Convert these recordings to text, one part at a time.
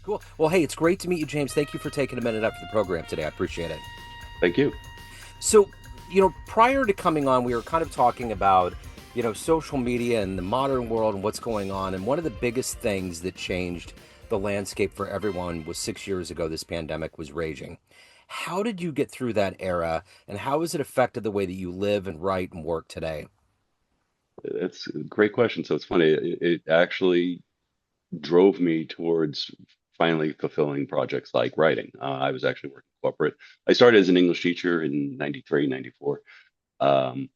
Cool. Well, hey, it's great to meet you, James. Thank you for taking a minute up for the program today. I appreciate it. Thank you. So, prior to coming on, we were kind of talking about, social media and the modern world and what's going on. And one of the biggest things that changed the landscape for everyone was 6 years ago, this pandemic was raging. How did you get through that era, and how has it affected the way that you live and write and work today? That's a great question. So it's funny. It actually drove me towards finally fulfilling projects like writing. I was actually working corporate. I started as an English teacher in 93, 94. Um,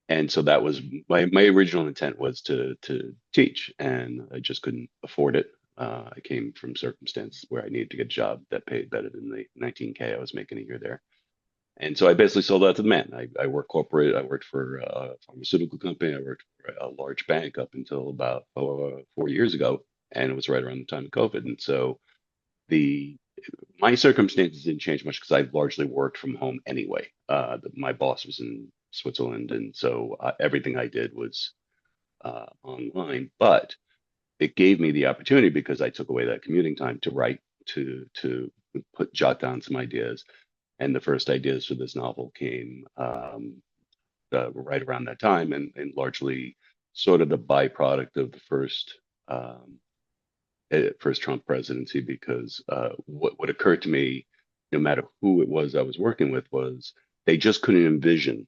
and so that was my original intent was to teach, and I just couldn't afford it. I came from circumstances where I needed to get a job that paid better than the 19K I was making a year there. And so I basically sold out to the man. I worked corporate. I worked for a pharmaceutical company. I worked for a large bank up until about 4 years ago, and it was right around the time of COVID. And so the my circumstances didn't change much because I largely worked from home anyway. My boss was in Switzerland, and so everything I did was online. But it gave me the opportunity because I took away that commuting time to write, to put jot down some ideas, and the first ideas for this novel came right around that time, and largely sort of the byproduct of the um, first Trump presidency. Because what occurred to me, no matter who it was I was working with, was they just couldn't envision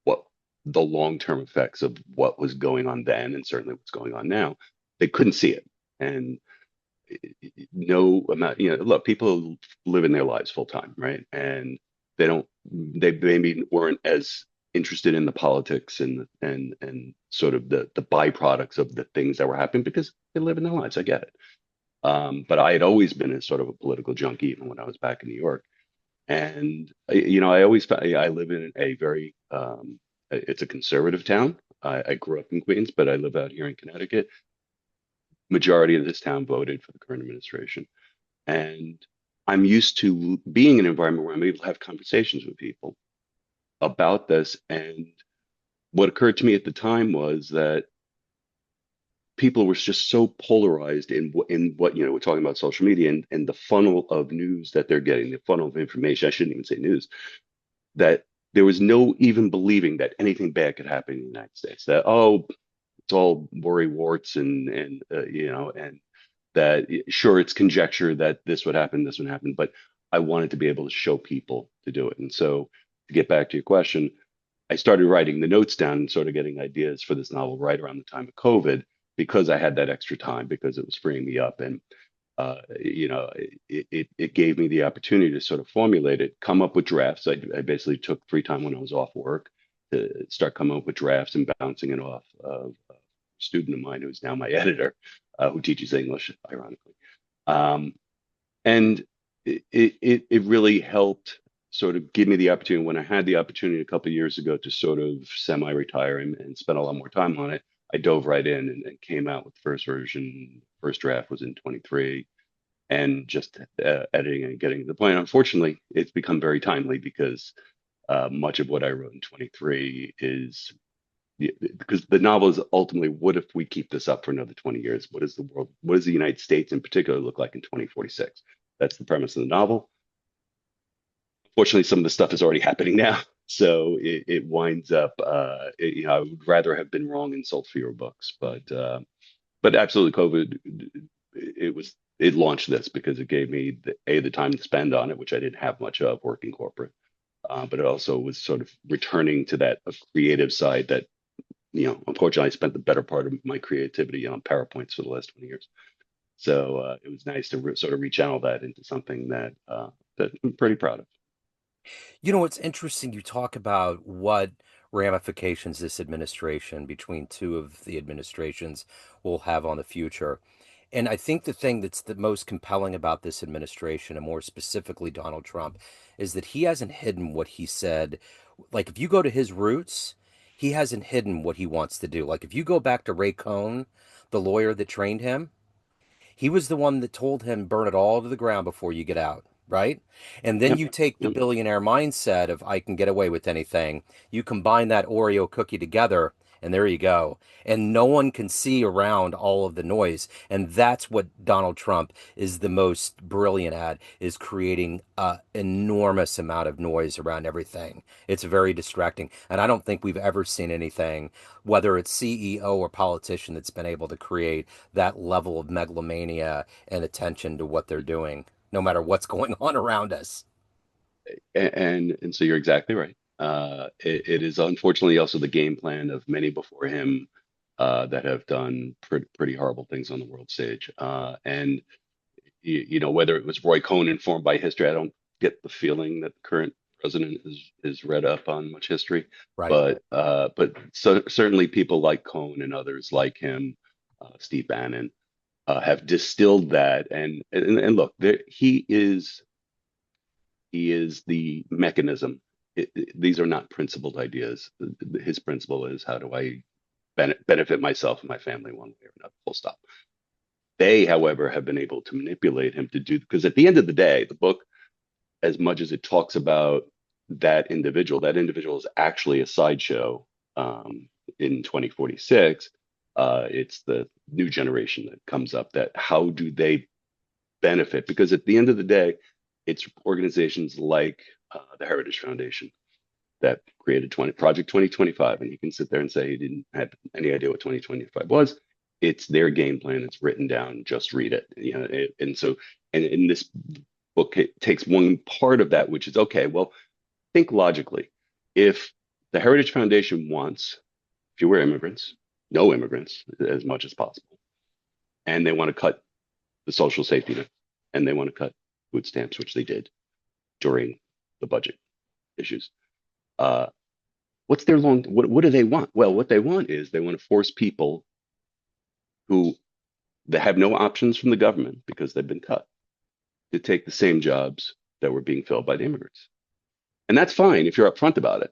what the long-term effects of what was going on then, and certainly what's going on now. They couldn't see it, and no amount, look, people live in their lives full time, right? And they don't, they maybe weren't as interested in the politics and sort of the byproducts of the things that were happening because they live in their lives. I get it. But I had always been a sort of a political junkie, even when I was back in New York. And I always I live in a very it's a conservative town. I grew up in Queens, but I live out here in Connecticut. Majority of this town voted for the current administration. And I'm used to being in an environment where I'm able to have conversations with people about this. And what occurred to me at the time was that people were just so polarized in what, we're talking about social media and the funnel of news that they're getting, the funnel of information. I shouldn't even say news, that there was no even believing that anything bad could happen in the United States. That, oh, it's all worry warts and that sure, it's conjecture that this would happen, but I wanted to be able to show people to do it. And so to get back to your question, I started writing the notes down and sort of getting ideas for this novel right around the time of COVID because I had that extra time because it was freeing me up. And it gave me the opportunity to sort of formulate it, come up with drafts. I basically took free time when I was off work to start coming up with drafts and bouncing it off of a student of mine who's now my editor, who teaches English, ironically. Um, and it really helped sort of give me the opportunity when I had the opportunity a couple of years ago to sort of semi-retire and spend a lot more time on it. I dove right in and came out with the first version. First draft was in 23, and just editing and getting to the point. Unfortunately, it's become very timely because much of what I wrote in 23 is because the novel is ultimately, what if we keep this up for another 20 years? What is the world, what does the United States in particular look like in 2046? That's the premise of the novel. Fortunately, some of the stuff is already happening now. So it winds up, I would rather have been wrong and sold fewer books, but absolutely, COVID, it launched this because it gave me the time to spend on it, which I didn't have much of working corporate. But it also was sort of returning to that creative side that, unfortunately, I spent the better part of my creativity on PowerPoints for the last 20 years. So it was nice to sort of rechannel that into something that I'm pretty proud of. It's interesting you talk about what ramifications this administration between two of the administrations will have on the future. And I think the thing that's the most compelling about this administration, and more specifically Donald Trump, is that he hasn't hidden what he said. Like, if you go to his roots, he hasn't hidden what he wants to do. Like, if you go back to Ray Cohn, the lawyer that trained him, he was the one that told him burn it all to the ground before you get out, right? And then Yep. you take the Yep. billionaire mindset of I can get away with anything. You combine that Oreo cookie together, and there you go. And no one can see around all of the noise. And that's what Donald Trump is the most brilliant at, is creating a enormous amount of noise around everything. It's very distracting. And I don't think we've ever seen anything, whether it's CEO or politician, that's been able to create that level of megalomania and attention to what they're doing, no matter what's going on around us. And so you're exactly right. It is unfortunately also the game plan of many before him that have done pretty horrible things on the world stage. And you know, whether it was Roy Cohn informed by history, I don't get the feeling that the current president is read up on much history. Right. But so certainly people like Cohn and others like him, Steve Bannon, have distilled that. And look, he is the mechanism. These are not principled ideas. His principle is, how do I benefit myself and my family one way or another, full stop. They, however, have been able to manipulate him to do, because at the end of the day, the book, as much as it talks about that individual is actually a sideshow in 2046. It's the new generation that comes up, that how do they benefit? Because at the end of the day, it's organizations like the Heritage Foundation that created Project 2025, and you can sit there and say he didn't have any idea what 2025 was. It's their game plan. It's written down. Just read it. You know, and so, and in this book, it takes one part of that, which is, okay, well, think logically. If the Heritage Foundation wants fewer immigrants, no immigrants as much as possible, and they want to cut the social safety net, and they want to cut food stamps, which they did during the budget issues. Uh, what do they want? Well, what they want is they want to force people who they have no options from the government because they've been cut to take the same jobs that were being filled by the immigrants. And that's fine if you're upfront about it.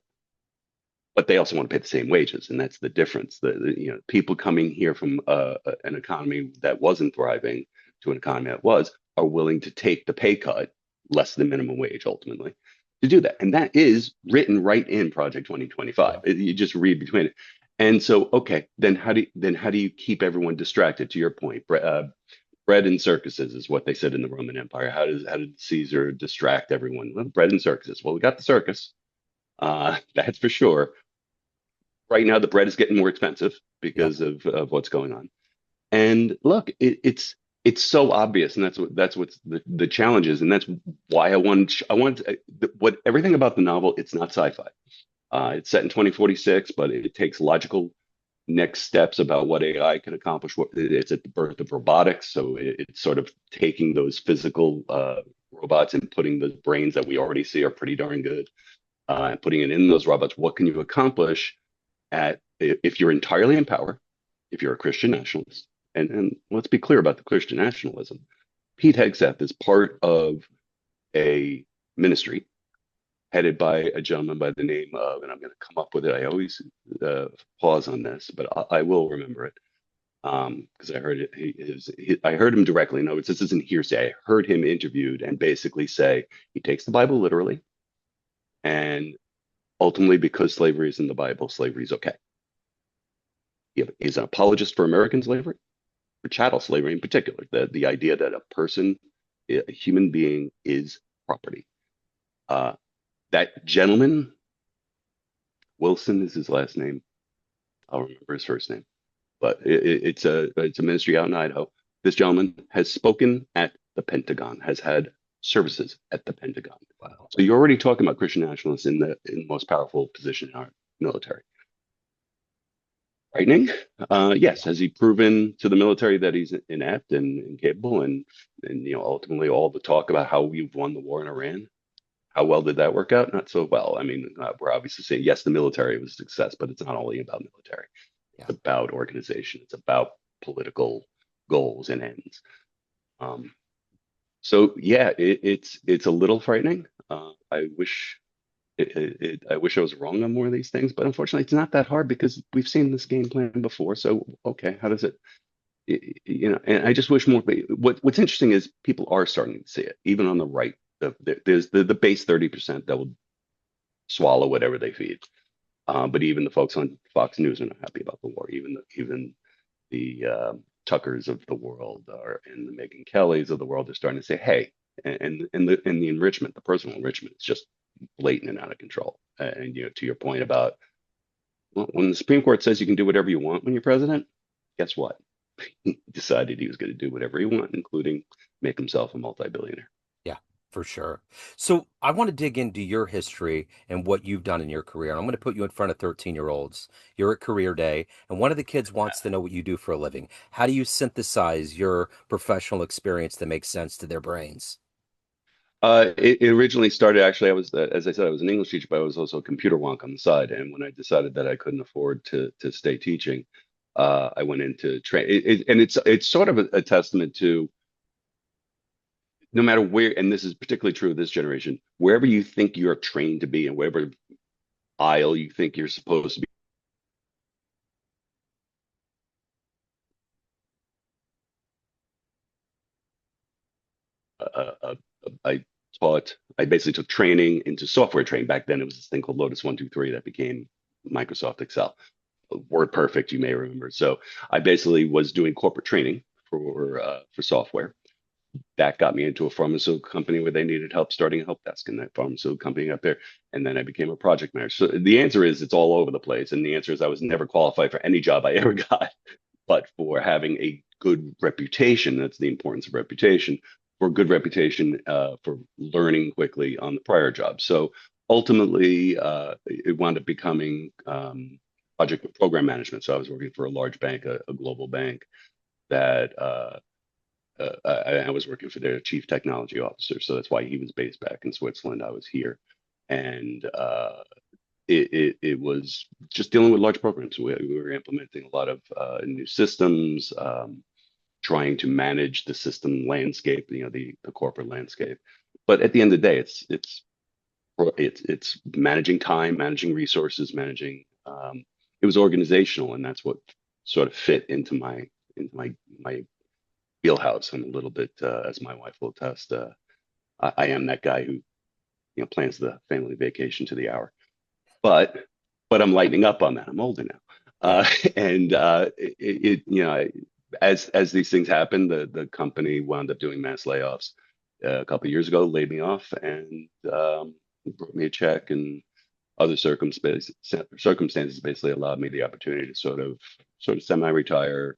But they also want to pay the same wages, and that's the difference. You know, people coming here from an economy that wasn't thriving to an economy that was, are willing to take the pay cut, less than minimum wage, ultimately, to do that. And that is written right in Project 2025. Yeah. You just read between it. And so, okay, then how do you keep everyone distracted? To your point, bread and circuses is what they said in the Roman Empire. How did Caesar distract everyone? Well, bread and circuses. Well, we got the circus, that's for sure. Right now, the bread is getting more expensive Yep. because of what's going on. And look, it's so obvious, and that's what's the challenge is, and that's why I want what everything about the novel. It's not sci-fi. It's set in 2046, but it takes logical next steps about what AI can accomplish. It's at the birth of robotics, so it's sort of taking those physical robots and putting the brains that we already see are pretty darn good, and putting it in those robots. What can you accomplish if you're entirely in power, if you're a Christian nationalist? And let's be clear about the Christian nationalism. Pete Hegseth is part of a ministry headed by a gentleman by the name of, and I'm going to come up with it. I always pause on this, but I will remember it because I heard it. I heard him directly. No, this isn't hearsay. I heard him interviewed and basically say he takes the Bible literally, and ultimately, because slavery is in the Bible, slavery is okay. He's an apologist for American slavery, for chattel slavery in particular, the idea that a person, a human being, is property. Uh, that gentleman, Wilson is his last name. I'll remember his first name, but it's a ministry out in Idaho. This gentleman has spoken at the Pentagon, has had services at the Pentagon. Wow. So you're already talking about Christian nationalists in the most powerful position in our military. Frightening. Yes. Yeah. Has he proven to the military that he's inept and incapable? And ultimately, all the talk about how we've won the war in Iran, how well did that work out? Not so well. I mean, we're obviously saying yes, the military was a success, but it's not only about military. Yeah. It's about organization. It's about political goals and ends. Um, so yeah, it's a little frightening. I wish I was wrong on more of these things, but unfortunately, it's not that hard because we've seen this game plan before. So, okay, how does it, and I just wish more. What's interesting is people are starting to see it, even on the right. There's the base 30% that will swallow whatever they feed. But even the folks on Fox News are not happy about the war. Even the Tuckers of the world are, and the Megyn Kellys of the world are starting to say, hey, and the enrichment, the personal enrichment is just blatant and out of control. And to your point about, well, when the Supreme Court says you can do whatever you want when you're president, guess what? He decided he was going to do whatever he wanted, including make himself a multi-billionaire. Yeah, for sure. So I want to dig into your history and what you've done in your career. And I'm going to put you in front of 13-year-olds. You're at career day, and one of the kids wants to know what you do for a living. How do you synthesize your professional experience that makes sense to their brains? It originally started, actually, I was, as I said, I was an English teacher, but I was also a computer wonk on the side. And when I decided that I couldn't afford to stay teaching, I went into train. And it's sort of a testament to no matter where, and this is particularly true of this generation, wherever you think you're trained to be and wherever aisle you think you're supposed to be. Uh, uh, I basically took training into software training. Back then, it was this thing called Lotus 123 that became Microsoft Excel. Word Perfect, you may remember. So I basically was doing corporate training for software. That got me into a pharmaceutical company where they needed help starting a help desk, and that pharmaceutical company got there. And then I became a project manager. So the answer is it's all over the place. And the answer is I was never qualified for any job I ever got, but for having a good reputation, that's the importance of reputation, for good reputation, for learning quickly on the prior job. So ultimately, it wound up becoming project program management. So I was working for a large bank, a global bank that I was working for their chief technology officer. So that's why he was based back in Switzerland. I was here. And it was just dealing with large programs. We were implementing a lot of new systems, trying to manage the system landscape, the corporate landscape. But at the end of the day, it's managing time, managing resources, managing. It was organizational, and that's what sort of fit into my wheelhouse. I'm a little bit, as my wife will attest, I am that guy who plans the family vacation to the hour. But I'm lightening up on that. I'm older now, Yeah. and as these things happen, the company wound up doing mass layoffs a couple of years ago, laid me off, and wrote me a check, and other circumstances basically allowed me the opportunity to sort of semi-retire,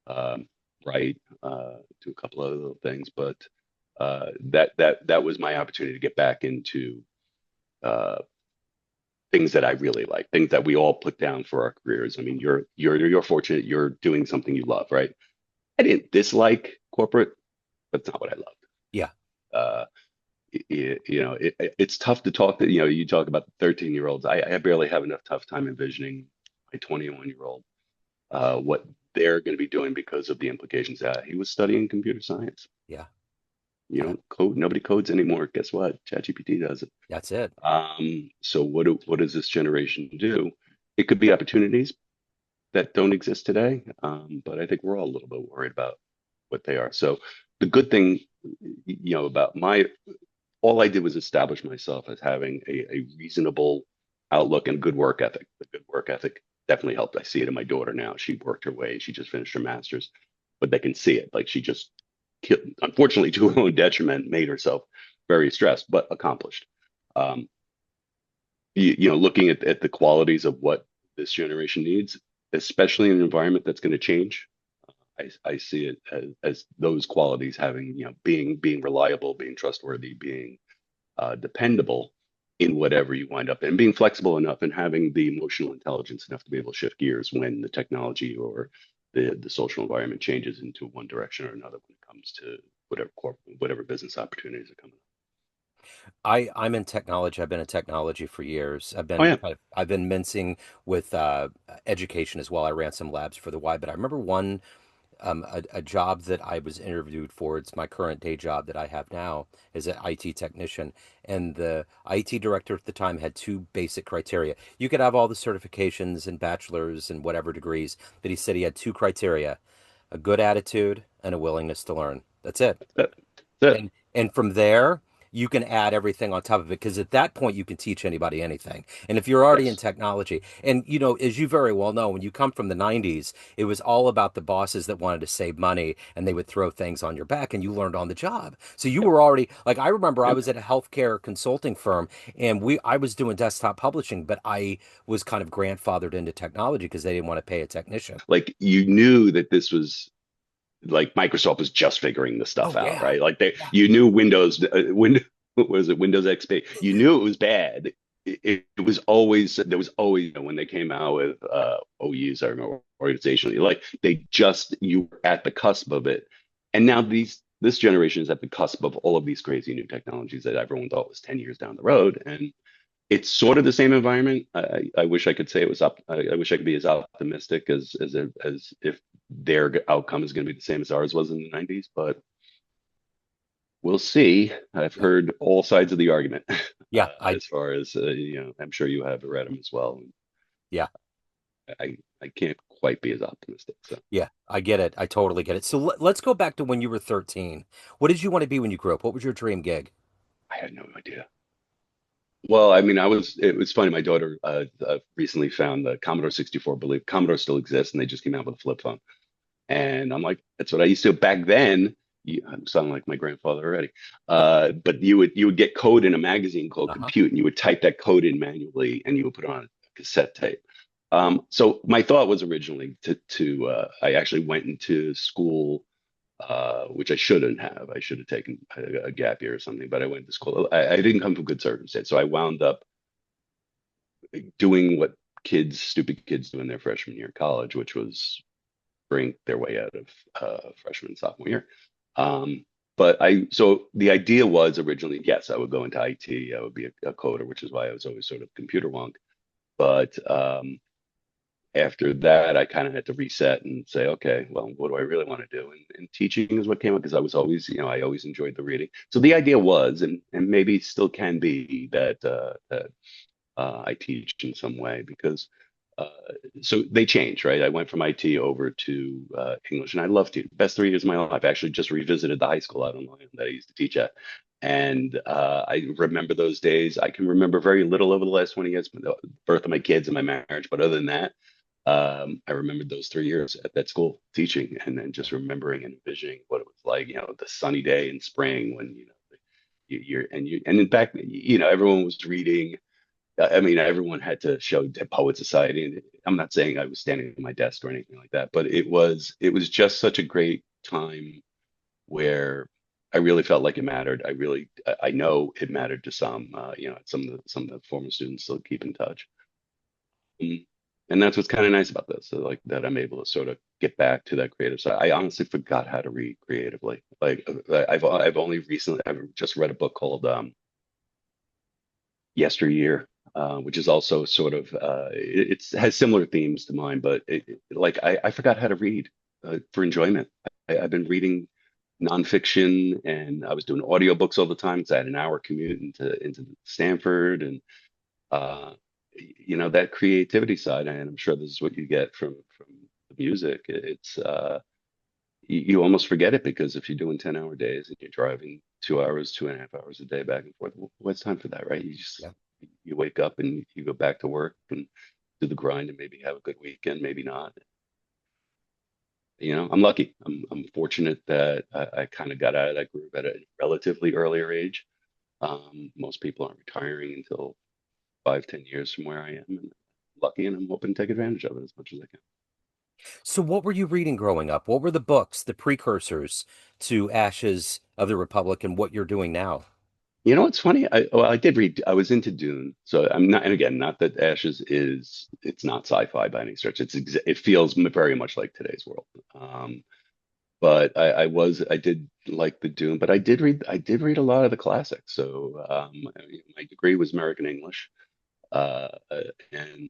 um, write, do a couple of little things, but that was my opportunity to get back into uh, things that I really like, things that we all put down for our careers. I mean, you're fortunate you're doing something you love, right? I didn't dislike corporate. That's not what I loved. Yeah. Uh, it's tough to talk to, you talk about the 13-year-olds. I barely have enough tough time envisioning my 21-year-old, what they're going to be doing because of the implications that he was studying computer science. Yeah. You Uh, don't code, nobody codes anymore. Guess what? ChatGPT does it. that's it. So what does this generation do? It could be opportunities that don't exist today, but I think we're all a little bit worried about what they are. So the good thing, about all I did was establish myself as having a reasonable outlook and good work ethic. The good work ethic definitely helped. I see it in my daughter now. She worked her way. She just finished her master's, but they can see it. Like she just, unfortunately, to her own detriment, made herself very stressed, but accomplished. Um, Looking at the qualities of what this generation needs, especially in an environment that's going to change. I see it as those qualities having, being reliable, being trustworthy, being dependable in whatever you wind up in, being flexible enough and having the emotional intelligence enough to be able to shift gears when the technology or the social environment changes into one direction or another when it comes to whatever business opportunities are coming. I'm in technology. I've been in technology for years. Oh yeah, I've been mincing with education as well. I ran some labs for the Y, but I remember one a job that I was interviewed for. It's my current day job that I have now is an IT technician. And the IT director at the time had two basic criteria. You could have all the certifications and bachelor's and whatever degrees, but he said he had two criteria, a good attitude and a willingness to learn. That's it. that's it. And from there, you can add everything on top of it because at that point you can teach anybody anything. And if you're already in Yes. technology, and as you very well know, when you come from the 90s, it was all about the bosses that wanted to save money and they would throw things on your back and you learned on the job. So you Yep. were already like I remember I Yep. was at a healthcare consulting firm and I was doing desktop publishing, but I was kind of grandfathered into technology because they didn't want to pay a technician. Like you knew that this was like Microsoft was just figuring this stuff Oh out, yeah. right? Like Yeah. you knew Windows, what was it, Windows XP? You knew it was bad. It was always there was always when they came out with OUs, I remember organizationally, like you were at the cusp of it, and now this generation is at the cusp of all of these crazy new technologies that everyone thought was 10 years down the road, and it's sort of the same environment. I wish I could say it was up. I wish I could be as optimistic as if their outcome is going to be the same as ours was in the 90s, but we'll see. I've Yeah. heard all sides of the argument Yeah. I as far as I'm sure you have read them as well. yeah. I can't quite be as optimistic. So Yeah, I get it. I totally get it. So let's go back to when you were 13. What did you want to be when you grew up? What was your dream gig? I had no idea. Well, I mean, it was funny. My daughter recently found the Commodore 64. Believe Commodore still exists, and they just came out with a flip phone. And I'm like, that's what I used to back then. I'm sounding like my grandfather already. But you would get code in a magazine called Uh-huh. Compute, and you would type that code in manually, and you would put it on a cassette tape. So my thought was originally to I actually went into school, which I shouldn't have. I should have taken a gap year or something, but I went to school. I didn't come from good circumstance, so I wound up doing what stupid kids do in their freshman year of college, which was bring their way out of freshman and sophomore year. Um, so the idea was originally, yes, I would go into IT. I would be a coder, which is why I was always sort of computer wonk. But after that, I kind of had to reset and say, okay, well, what do I really want to do? And teaching is what came up because I was always, I always enjoyed the reading. So the idea was, and maybe still can be that I teach in some way because uh, so they changed, right? I went from IT over to English, and I loved it. Best 3 years of my life. I actually just revisited the high school out on Long Island that I used to teach at, and I remember those days. I can remember very little over the last 20 years, the birth of my kids and my marriage, but other than that, I remembered those 3 years at that school teaching, and then just remembering and envisioning what it was like, the sunny day in spring when and in fact, everyone was reading. I mean, everyone had to show Poet Society, and I'm not saying I was standing at my desk or anything like that, but it was just such a great time where I really felt like it mattered. I know it mattered to some. Some of the former students still keep in touch, Mm. and that's what's kind of nice about this. So like that, I'm able to sort of get back to that creative side. I honestly forgot how to read creatively. Like I've just read a book called Yesteryear, which is also sort of it has similar themes to mine, but like I forgot how to read for enjoyment. I've been reading nonfiction, and I was doing audiobooks all the time because I had an hour commute into Stanford, and uh, that creativity side. And I'm sure this is what you get from the music. It's you almost forget it because if you're doing 10-hour days and you're driving 2 hours, 2.5 hours a day back and forth, what's time for that, right? Yeah. You wake up and you go back to work and do the grind and maybe have a good weekend, maybe not. I'm lucky. I'm fortunate that I kind of got out of that group at a relatively earlier age. Most people aren't retiring until 5, 10 years from where I am, and I'm lucky, and I'm hoping to take advantage of it as much as I can. So what were you reading growing up? What were the books, the precursors to Ashes of the Republic and what you're doing now? You know what's funny? I did read. I was into Dune, so I'm not. And again, not that Ashes it's not sci-fi by any stretch. It feels very much like today's world. But I did like the Dune, but I did read a lot of the classics. So my degree was American English, and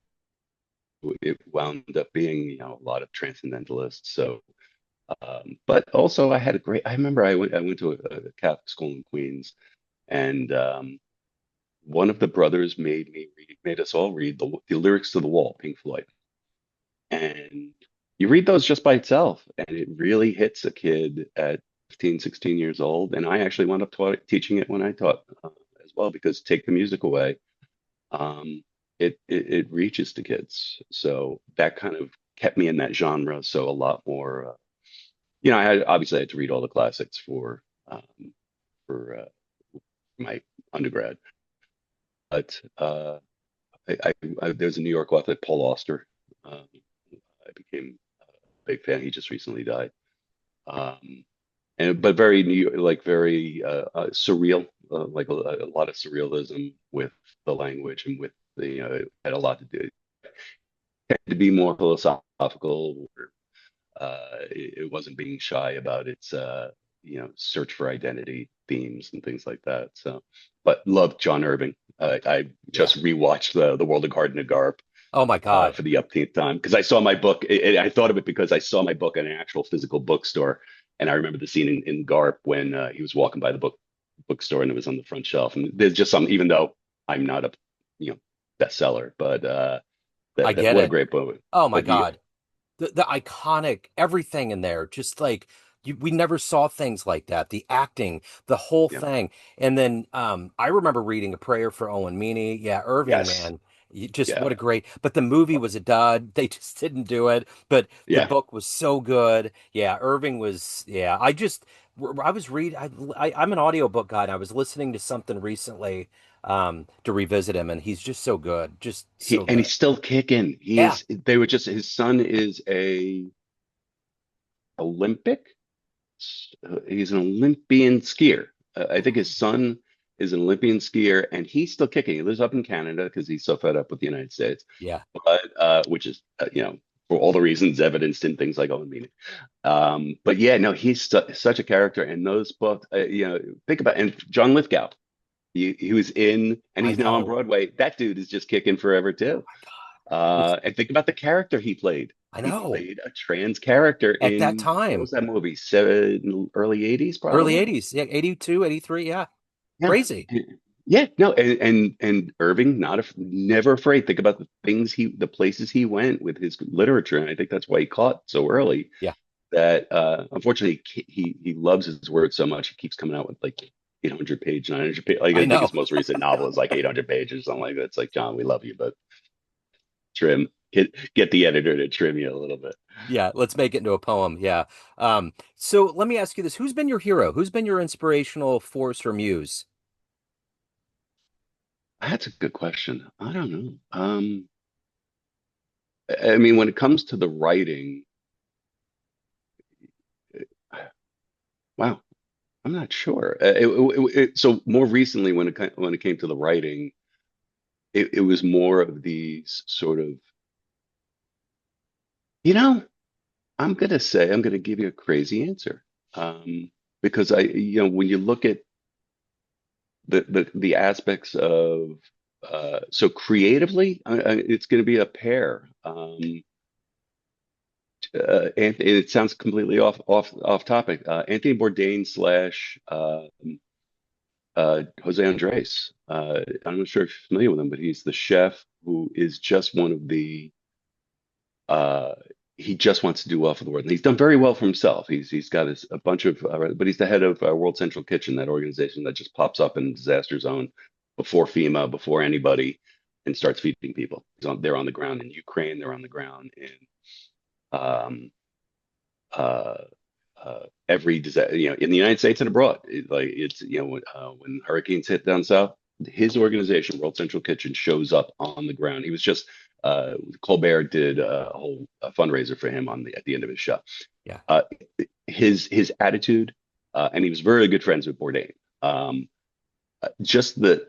it wound up being a lot of transcendentalists. So, but also I had a great. I remember I went to a Catholic school in Queens, and one of the brothers made us all read the lyrics to The Wall, Pink Floyd, and you read those just by itself, and it really hits a kid at 15, 16 years old, and I actually wound up teaching it when I taught as well, because take the music away, um, it reaches to kids. So that kind of kept me in that genre. So a lot more, I had obviously I had to read all the classics for my undergrad, but there's a New York author, Paul Auster. I became a big fan. He just recently died. Um, and but very like very surreal, like a lot of surrealism with the language and with the it had a lot to do. It had to be more philosophical. It wasn't being shy about its search for identity themes and things like that. So, but loved John Irving. I Yeah. just rewatched the World of Garden of Garp Oh my God. for the upteenth time because I saw my book. I thought of it because I saw my book in an actual physical bookstore, and I remember the scene in Garp when he was walking by the bookstore and it was on the front shelf. And there's just some, even though I'm not a you know bestseller, but I that get what a it. great book. Oh my But you, God. The iconic everything in there, just like we never saw things like that. The acting, the whole yeah, thing. And then I remember reading A Prayer for Owen Meany. Yeah, Irving, yes, man. Just what yeah, a great, but the movie was a dud. They just didn't do it. But the yeah. book was so good. Yeah, Irving was, yeah. I was I'm an audiobook guy and I was listening to something recently to revisit him and he's just so good. Just so And good. he's still kicking. He Yeah. is. They were just. His son is a Olympic. He's an Olympian skier. I think his son is an Olympian skier, and he's still kicking. He lives up in Canada because he's so fed up with the United States, Yeah. but which is for all the reasons evidenced in things like Owen Meany. But yeah, no, he's such a character. And those books, think about, and John Lithgow. He was in, and I he's now on know. Broadway. That dude is just kicking forever Oh too. my God. And think about the character he played. I He know. played a trans character At that in what time, was that movie? Early 80s, early probably. 80s, yeah, 82, 83, yeah. Yeah. Crazy. Yeah, no, and Irving, never afraid. Think about the places he went with his literature, and I think that's why he caught so early. Yeah, That unfortunately he loves his words so much, he keeps coming out with like 800 page, 900 page. Like I I think know. his most recent novel is like 800 pages, something like that. It's like, John, we love you, but trim, get the editor to trim you a little bit. Yeah, let's make it into a poem. Yeah. So let me ask you this. Who's been your hero? Who's been your inspirational force or muse? That's a good question. I don't know. I mean, when it comes to the writing, wow, I'm not sure. So more recently, when it came to the writing, it was more of these sort of, you know, I'm gonna give you a crazy answer, because when you look at the aspects of so creatively, it's going to be a pair. And it sounds completely off topic. Anthony Bourdain slash Jose Andres. I'm not sure if you're familiar with him, but he's the chef who is just one of the. Uh, he just wants to do well for the world, and he's done very well for himself. He's got a bunch of, but he's the head of World Central Kitchen, that organization that just pops up in disaster zone before FEMA, before anybody, and starts feeding people. They're on the ground in Ukraine. They're on the ground in um, uh, every disaster, in the United States and abroad. When hurricanes hit down south, his organization, World Central Kitchen, shows up on the ground. He was just Colbert did a whole fundraiser for him at the end of his show. Yeah, Uh, his attitude, and he was very good friends with Bourdain. Um, just the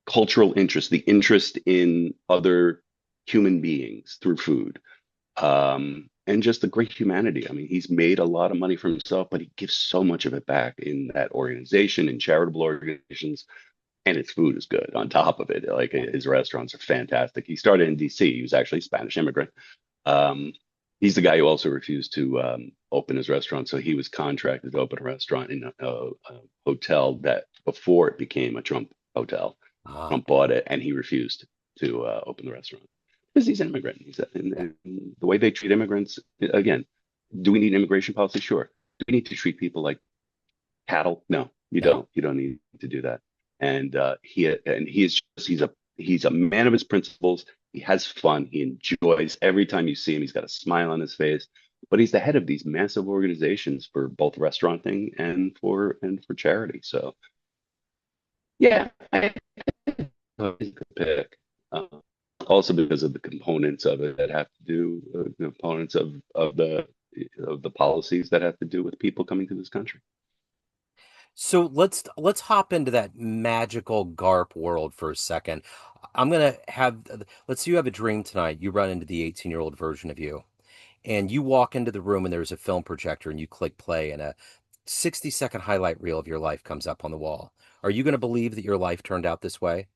cultural interest, the interest in other human beings through food, and just the great humanity. I mean, he's made a lot of money for himself, but he gives so much of it back in that organization, in charitable organizations, and his food is good on top of it. Like yeah, his restaurants are fantastic. He started in DC. He was actually a Spanish immigrant. Um, he's the guy who also refused to open his restaurant, so he was contracted to open a restaurant in a hotel that before it became a Trump hotel. uh, Trump bought it, and he refused to open the restaurant because he's an immigrant. yeah, And the way they treat immigrants, again, do we need immigration policy? Sure. do we need to treat people like cattle? No, you No. don't. You don't need to do that. He's a man of his principles. He has fun. He enjoys every time you see him. He's got a smile on his face. But he's the head of these massive organizations for both restauranting and for charity. So yeah, he's a good pick. Uh, Also because of the components of it that have to do the components of the policies that have to do with people coming to this country. So let's hop into that magical GARP world for a second. I'm gonna have let's say you have a dream tonight. You run into the 18-year-old version of you, and you walk into the room and there's a film projector and you click play and a 60-second highlight reel of your life comes up on the wall. Are you gonna believe that your life turned out this way?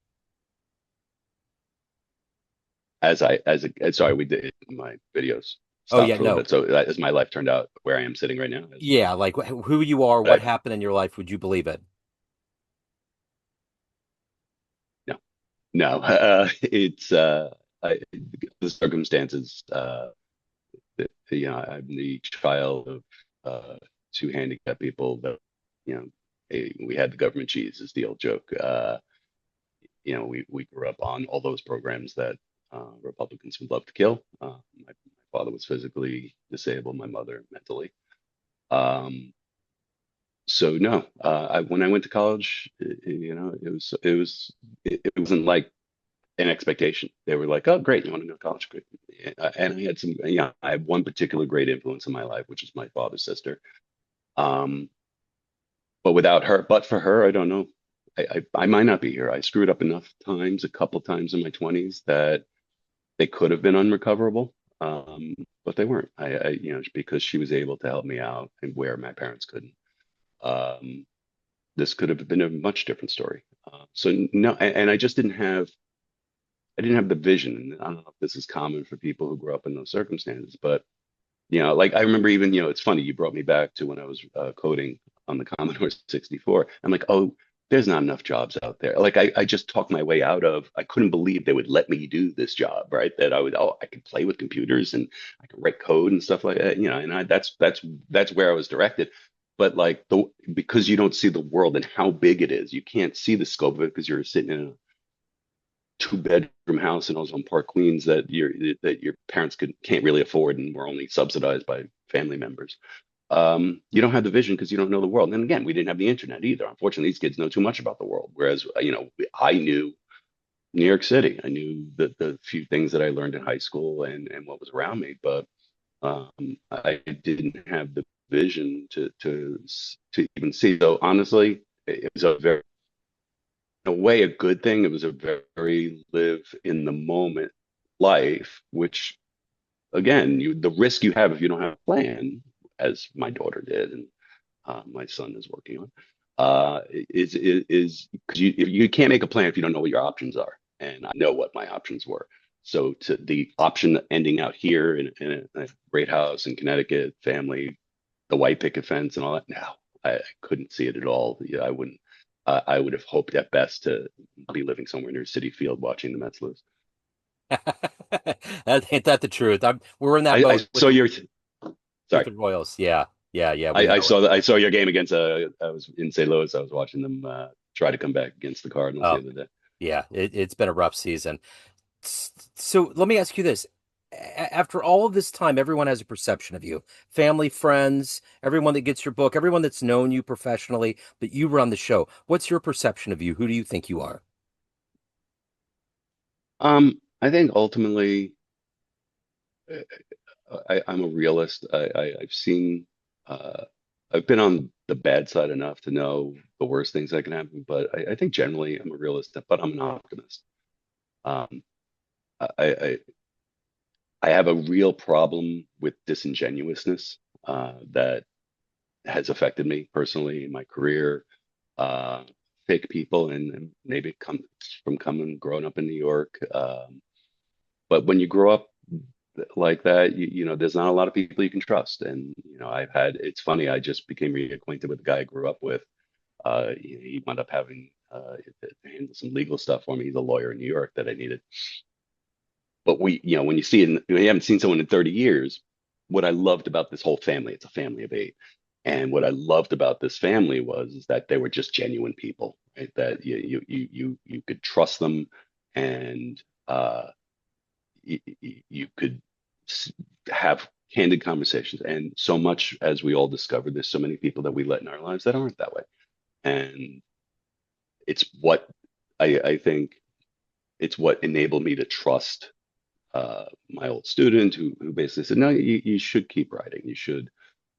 Sorry, we did my videos Oh stopped yeah, for a little no. bit. So that as my life turned out where I am sitting right now, Yeah, like who you are, what I, happened in your life, would you believe it? no, no, it's the circumstances. I'm the child of two handicapped people that, you know, we had the government cheese is the old joke. We grew up on all those programs that Republicans would love to kill. My father was physically disabled, my mother mentally. Um, so no, when I went to college, it wasn't like an expectation. They were like, "Oh, great, you want to go to college? Great." And I had one particular great influence in my life, which is my father's sister. Um, but for her, I don't know. I might not be here. I screwed up enough times, a couple times in my 20s that they could have been unrecoverable. But they weren't. Because she was able to help me out and where my parents couldn't. Um, this could have been a much different story. So no, and I didn't have the vision. And I don't know if this is common for people who grew up in those circumstances, but like I remember even, it's funny, you brought me back to when I was coding on the Commodore 64. I'm like, oh, there's not enough jobs out there. Like I just talked my way out of, I couldn't believe they would let me do this job, right? That I could play with computers and I could write code and stuff like that, that's where I was directed. But like because you don't see the world and how big it is, you can't see the scope of it because you're sitting in a two-bedroom house in Ozone Park, Queens, that your parents can't really afford and were only subsidized by family members. You don't have the vision because you don't know the world. And again, we didn't have the internet either. Unfortunately, these kids know too much about the world. Whereas, I knew New York City. I knew the few things that I learned in high school and what was around me, but I didn't have the vision to even see. So honestly, it was a very in a way a good thing. It was a very live in the moment life, which again, the risk you have if you don't have a plan, as my daughter did, and my son is working on, is because you can't make a plan if you don't know what your options are, and I know what my options were. So to the option ending out here in a great house in Connecticut, family, the white picket fence and all that. No, I couldn't see it at all. Yeah, I wouldn't. I would have hoped at best to be living somewhere near City Field watching the Mets lose. Ain't that the truth? We're in that I boat saw your with sorry. the Royals. Yeah, yeah, yeah. We know it. I saw your game against. I was in St. Louis. I was watching them try to come back against the Cardinals the Oh, other day. yeah. It's been a rough season. So let me ask you this. After all of this time, everyone has a perception of you. Family, friends, everyone that gets your book, everyone that's known you professionally, but you run the show. What's your perception of you? Who do you think you are? I think ultimately, I'm a realist. I've seen, uh, I've been on the bad side enough to know the worst things that can happen, but I think generally I'm a realist, but I'm an optimist. Um, I, I I have a real problem with disingenuousness that has affected me personally in my career. Uh, Fake people, and maybe it comes from coming growing up in New York. But when you grow up like that, there's not a lot of people you can trust. And it's funny. I just became reacquainted with the guy I grew up with. He wound up having to handle some legal stuff for me. He's a lawyer in New York that I needed. But when you haven't seen someone in 30 years, what I loved about this whole family, it's a family of eight. And what I loved about this family was is that they were just genuine people, right? That you could trust them, and uh, you could have candid conversations. And so much, as we all discovered, there's so many people that we let in our lives that aren't that way. And it's what I think it's what enabled me to trust my old student who basically said, no, you should keep writing. You should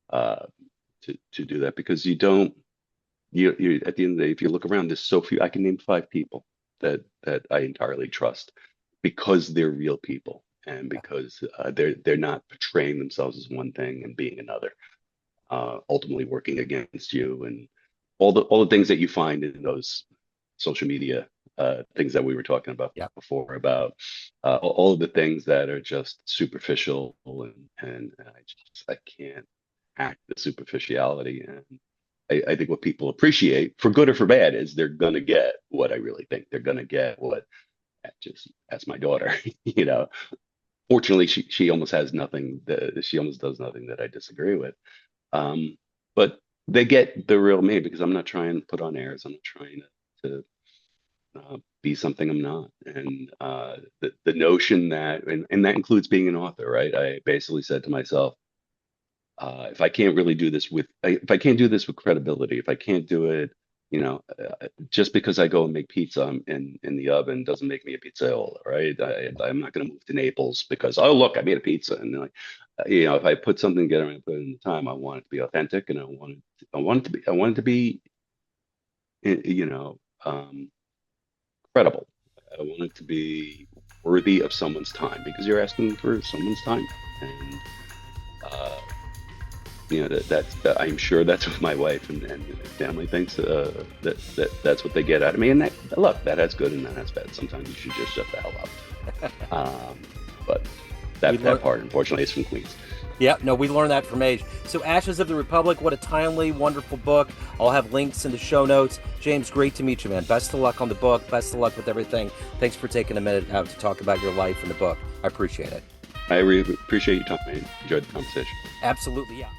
uh, to do that because you at the end of the day, if you look around, there's so few. I can name five people that I entirely trust because they're real people and Yeah. because they're not portraying themselves as one thing and being another, ultimately working against you and all the things that you find in those social media things that we were talking about Yeah. before about all of the things that are just superficial and I can't hack the superficiality. And I think what people appreciate, for good or for bad, is they're gonna get what I really think. They're gonna get what just that's my daughter, you know. Fortunately, she almost has nothing that she almost does nothing that I disagree with. But they get the real me because I'm not trying to put on airs. I'm not trying to be something I'm not. And the notion that, and that includes being an author, right? I basically said to myself, if I can't really do this if I can't do this with credibility, if I can't do it, just because I go and make pizza in the oven doesn't make me a pizzaiolo, right? I'm not going to move to Naples because, oh, look, I made a pizza. And like, if I put something together and I put it in the time, I want it to be authentic and I want it to be, you know, credible. I want it to be worthy of someone's time because you're asking for someone's time. And, uh, I'm sure that's what my wife and family thinks that's what they get out of me. And look, that has good and that has bad. Sometimes you should just shut the hell up. But We that learn. part, unfortunately, is from Queens. Yeah, no, we learned that from age. So, Ashes of the Republic, what a timely, wonderful book. I'll have links in the show notes. James, great to meet you, man. Best of luck on the book. Best of luck with everything. Thanks for taking a minute out to talk about your life and the book. I appreciate it. I really appreciate your time. I enjoyed the conversation. Absolutely, yeah.